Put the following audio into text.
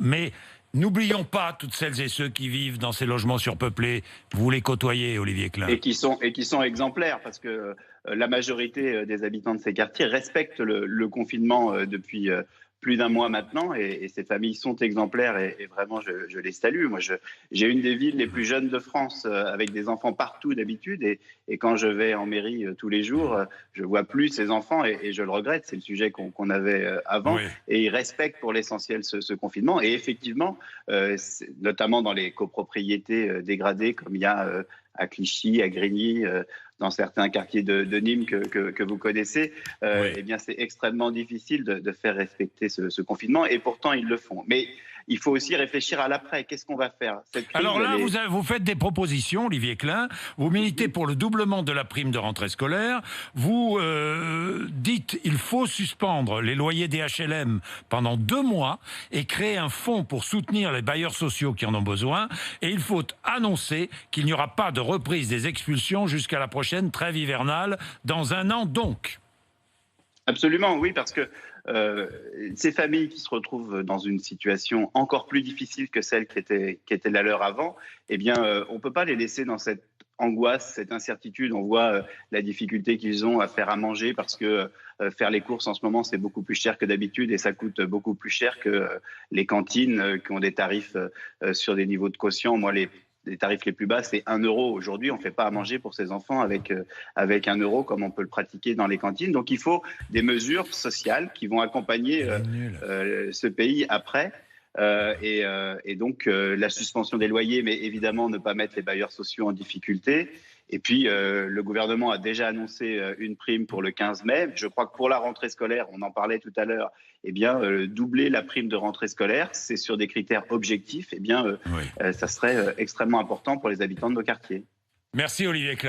Mais n'oublions pas toutes celles et ceux qui vivent dans ces logements surpeuplés. Vous les côtoyez, Olivier Klein. Et qui sont exemplaires, parce que la majorité des habitants de ces quartiers respectent le confinement depuis plus d'un mois maintenant, et ces familles sont exemplaires, et vraiment je les salue. Moi, j'ai une des villes les plus jeunes de France, avec des enfants partout d'habitude, et quand je vais en mairie tous les jours, je vois plus ces enfants, et je le regrette. C'est le sujet qu'on avait avant, Oui. et ils respectent pour l'essentiel ce confinement. Et effectivement, notamment dans les copropriétés dégradées, comme il y a à Clichy, à Grigny, dans certains quartiers de Nîmes que vous connaissez, Oui. eh bien, c'est extrêmement difficile de faire respecter ce confinement, et pourtant ils le font. Mais il faut aussi réfléchir à l'après. Qu'est-ce qu'on va faire? Cette crise, Alors là, vous faites des propositions, Olivier Klein. Vous militez pour le doublement de la prime de rentrée scolaire. Vous dites qu'il faut suspendre les loyers des HLM pendant 2 mois et créer un fonds pour soutenir les bailleurs sociaux qui en ont besoin. Et il faut annoncer qu'il n'y aura pas de reprise des expulsions jusqu'à la prochaine trêve hivernale, dans 1 an donc. Absolument, oui, parce que ces familles qui se retrouvent dans une situation encore plus difficile que celle qui était la leur avant, eh bien, on ne peut pas les laisser dans cette angoisse, cette incertitude. On voit la difficulté qu'ils ont à faire à manger, parce que faire les courses en ce moment, c'est beaucoup plus cher que d'habitude, et ça coûte beaucoup plus cher que les cantines qui ont des tarifs sur des niveaux de quotient. Moi, les tarifs les plus bas, c'est 1 euro. Aujourd'hui, on ne fait pas à manger pour ses enfants avec 1 euro, comme on peut le pratiquer dans les cantines. Donc, il faut des mesures sociales qui vont accompagner ce pays après. Et donc, la suspension des loyers, mais évidemment ne pas mettre les bailleurs sociaux en difficulté. Et puis, le gouvernement a déjà annoncé une prime pour le 15 mai. Je crois que pour la rentrée scolaire, on en parlait tout à l'heure, eh bien, doubler la prime de rentrée scolaire, c'est sur des critères objectifs, eh bien, Oui. ça serait extrêmement important pour les habitants de nos quartiers. Merci, Olivier Klein.